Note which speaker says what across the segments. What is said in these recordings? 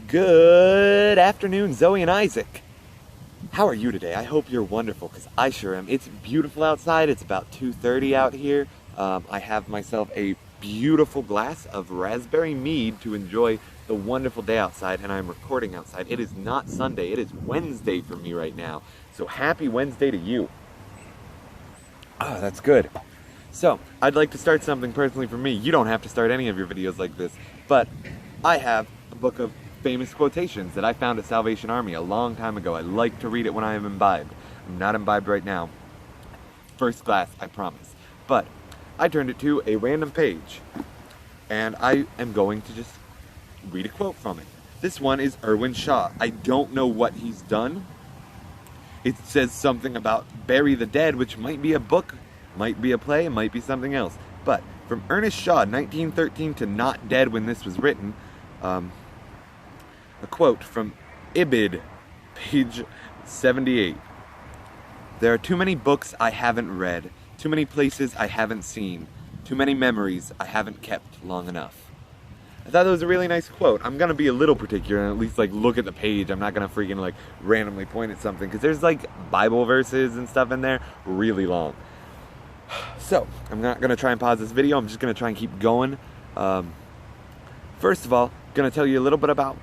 Speaker 1: Good afternoon, Zoe and Isaac. How are you today? I hope you're wonderful, because I sure am. It's beautiful outside. It's about 2:30 out here. I have myself a beautiful glass of raspberry mead to enjoy the wonderful day outside, and I'm recording outside. It is not Sunday. It is Wednesday for me right now. So happy Wednesday to you. Ah, that's good. So, I'd like to start something personally for me. You don't have to start any of your videos like this, but I have a book of famous quotations that I found at Salvation Army a long time ago. I like to read it when I am imbibed. I'm not imbibed right now. First class, I promise. But I turned it to a random page, and I am going to just read a quote from it. This one is Irwin Shaw. I don't know what he's done. It says something about Bury the Dead, which might be a book, might be a play, might be something else. But from Ernest Shaw, 1913 to not dead when this was written, a quote from Ibid, page 78. There are too many books I haven't read, too many places I haven't seen, too many memories I haven't kept long enough. I thought that was a really nice quote. I'm gonna be a little particular and at least look at the page. I'm not gonna freaking randomly point at something, because there's Bible verses and stuff in there really long. So I'm not gonna try and pause this video. I'm just gonna try and keep going. First of all, gonna tell you a little bit about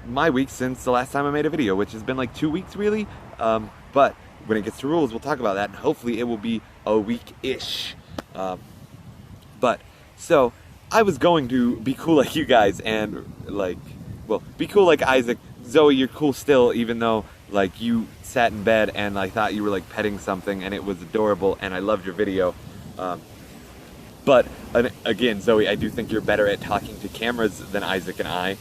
Speaker 1: my week since the last time I made a video, which has been 2 weeks really. But when it gets to rules, we'll talk about that, and hopefully it will be a week-ish. So I was going to be cool like you guys and be cool like Isaac. Zoe, you're cool still, even though you sat in bed and I thought you were petting something and it was adorable and I loved your video. But again, Zoe, I do think you're better at talking to cameras than Isaac and I.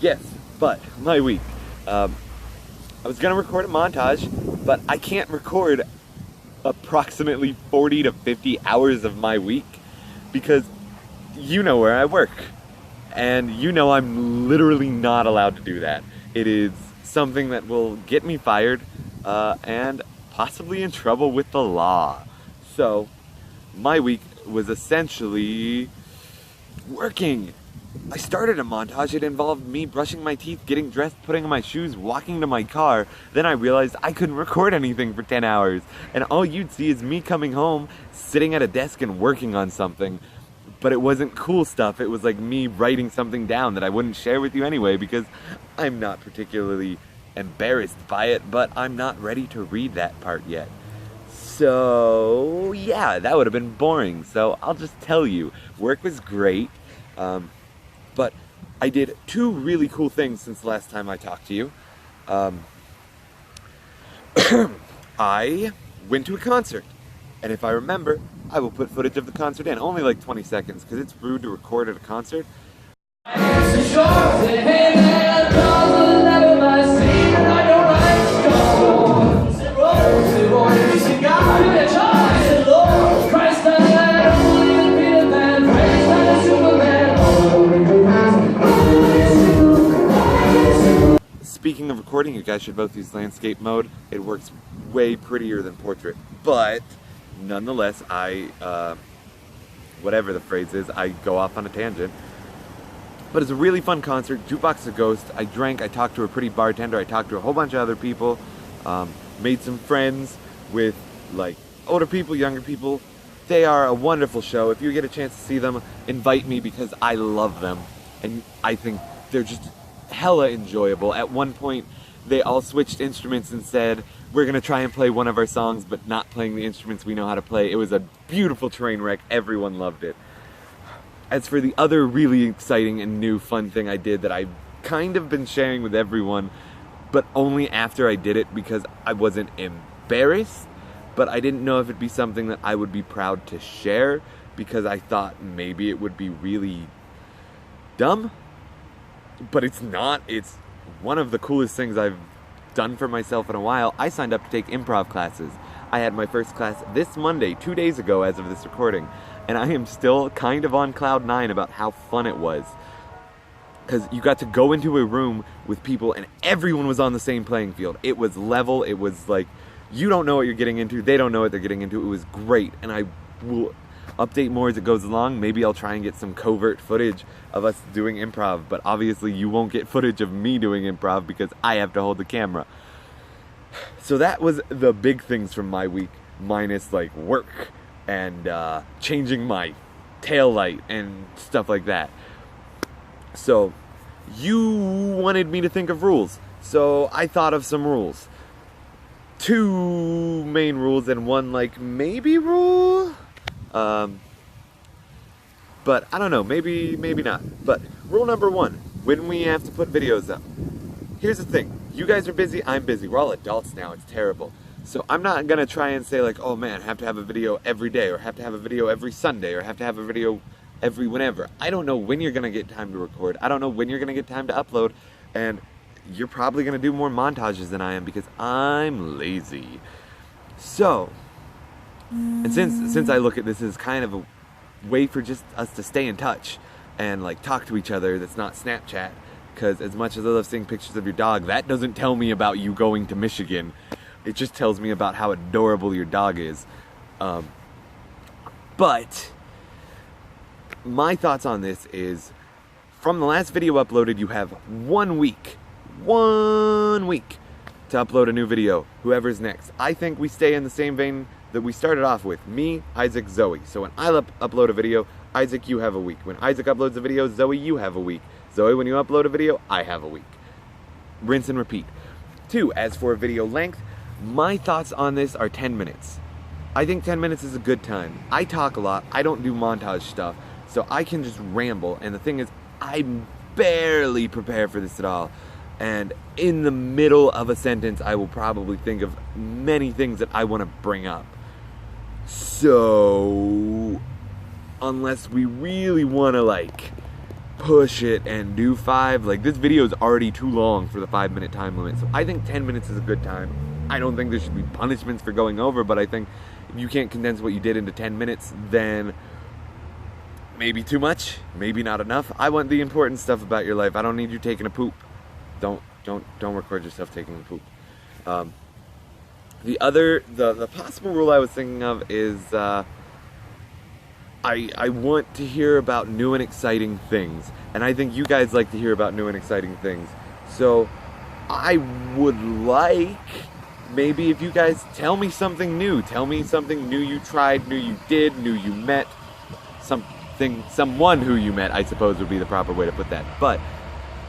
Speaker 1: Yes, but my week. I was gonna record a montage, but I can't record approximately 40 to 50 hours of my week because you know where I work. And you know I'm literally not allowed to do that. It is something that will get me fired and possibly in trouble with the law. So my week was essentially working. I started a montage. It involved me brushing my teeth, getting dressed, putting on my shoes, walking to my car. Then I realized I couldn't record anything for 10 hours. And all you'd see is me coming home, sitting at a desk and working on something. But it wasn't cool stuff. It was me writing something down that I wouldn't share with you anyway because I'm not particularly embarrassed by it, but I'm not ready to read that part yet. So yeah, that would have been boring. So I'll just tell you, work was great. But I did 2 really cool things since the last time I talked to you. I went to a concert. And if I remember, I will put footage of the concert in. Only 20 seconds, because it's rude to record at a concert. Speaking of recording, you guys should both use landscape mode. It works way prettier than portrait. But nonetheless, whatever the phrase is, I go off on a tangent. But it's a really fun concert. Jukebox a Ghost. I drank, I talked to a pretty bartender, I talked to a whole bunch of other people, made some friends with older people, younger people. They are a wonderful show. If you get a chance to see them, invite me because I love them. And I think they're just hella enjoyable. At one point, they all switched instruments and said, we're gonna try and play one of our songs, but not playing the instruments we know how to play. It was a beautiful train wreck. Everyone loved it. As for the other really exciting and new fun thing I did that I've kind of been sharing with everyone, but only after I did it because I wasn't embarrassed, but I didn't know if it'd be something that I would be proud to share because I thought maybe it would be really dumb. But it's not. It's one of the coolest things I've done for myself in a while. I signed up to take improv classes. I had my first class this Monday, 2 days ago as of this recording, and I am still kind of on cloud 9 about how fun it was. Because you got to go into a room with people and everyone was on the same playing field. It was level. It was you don't know what you're getting into. They don't know what they're getting into. It was great, and I will update more as it goes along. Maybe I'll try and get some covert footage of us doing improv, but obviously you won't get footage of me doing improv because I have to hold the camera. So that was the big things from my week, minus like work and changing my tail light and stuff like that. So you wanted me to think of rules, so I thought of some rules. 2 main rules and 1 like maybe rule, but I don't know, maybe not. But rule number 1, when we have to put videos up, here's the thing, you guys are busy, I'm busy, we're all adults now, it's terrible. So I'm not gonna try and say like, oh man, have to have a video every day, or have to have a video every Sunday, or have to have a video every whenever. I don't know when you're gonna get time to record, I don't know when you're gonna get time to upload, and you're probably gonna do more montages than I am because I'm lazy. So, and since I look at this as kind of a way for just us to stay in touch and like talk to each other that's not Snapchat, because as much as I love seeing pictures of your dog, that doesn't tell me about you going to Michigan. It just tells me about how adorable your dog is. But my thoughts on this is, from the last video uploaded, you have 1 week to upload a new video, whoever's next. I think we stay in the same vein that we started off with, me, Isaac, Zoe. So when I upload a video, Isaac, you have a week. When Isaac uploads a video, Zoe, you have a week. Zoe, when you upload a video, I have a week. Rinse and repeat. 2, as for video length, my thoughts on this are 10 minutes. I think 10 minutes is a good time. I talk a lot, I don't do montage stuff, so I can just ramble, and the thing is, I barely prepare for this at all. And in the middle of a sentence, I will probably think of many things that I want to bring up. So, unless we really want to like push it and do 5, like this video is already too long for the 5-minute time limit. So I think 10 minutes is a good time. I don't think there should be punishments for going over, but I think if you can't condense what you did into 10 minutes, then maybe too much, maybe not enough. I want the important stuff about your life. I don't need you taking a poop. Don't record yourself taking a poop. The possible rule I was thinking of is I want to hear about new and exciting things, and I think you guys like to hear about new and exciting things. So I would like maybe if you guys tell me something new you tried, new you did, new you met, someone who you met, I suppose would be the proper way to put that. But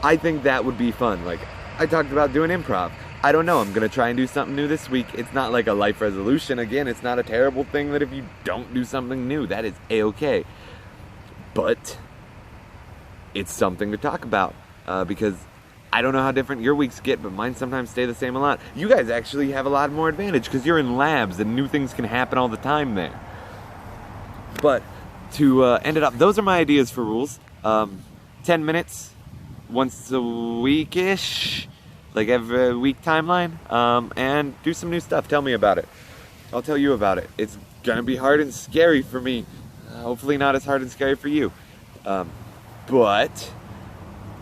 Speaker 1: I think that would be fun. Like, I talked about doing improv. I don't know, I'm gonna try and do something new this week. It's not like a life resolution. Again, it's not a terrible thing that if you don't do something new, that is a-okay. But it's something to talk about, because I don't know how different your weeks get, but mine sometimes stay the same a lot. You guys actually have a lot more advantage because you're in labs and new things can happen all the time there. But to end it up, those are my ideas for rules. 10 minutes, once a week-ish, like every week timeline, and do some new stuff. Tell me about it. I'll tell you about it. It's gonna be hard and scary for me. Hopefully not as hard and scary for you. But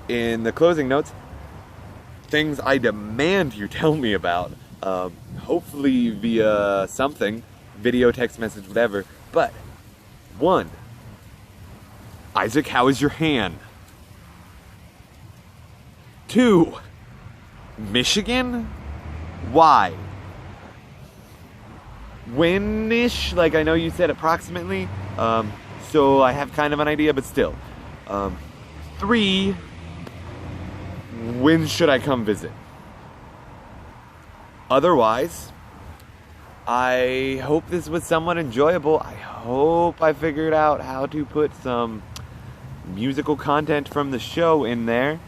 Speaker 1: in the closing notes, things I demand you tell me about, hopefully via something, video, text message, whatever. But 1, Isaac, how is your hand? 2, Michigan? Why? When-ish? Like, I know you said approximately, so I have kind of an idea, but still. 3, when should I come visit? Otherwise, I hope this was somewhat enjoyable. I hope I figured out how to put some musical content from the show in there,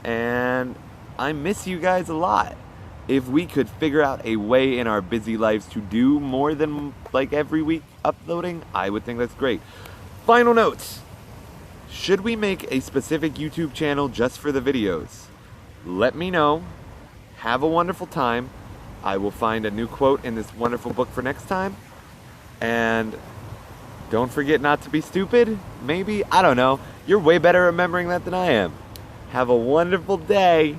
Speaker 1: and I miss you guys a lot. If we could figure out a way in our busy lives to do more than like every week uploading, I would think that's great. Final notes. Should we make a specific YouTube channel just for the videos? Let me know. Have a wonderful time. I will find a new quote in this wonderful book for next time. And don't forget not to be stupid. Maybe, I don't know. You're way better at remembering that than I am. Have a wonderful day.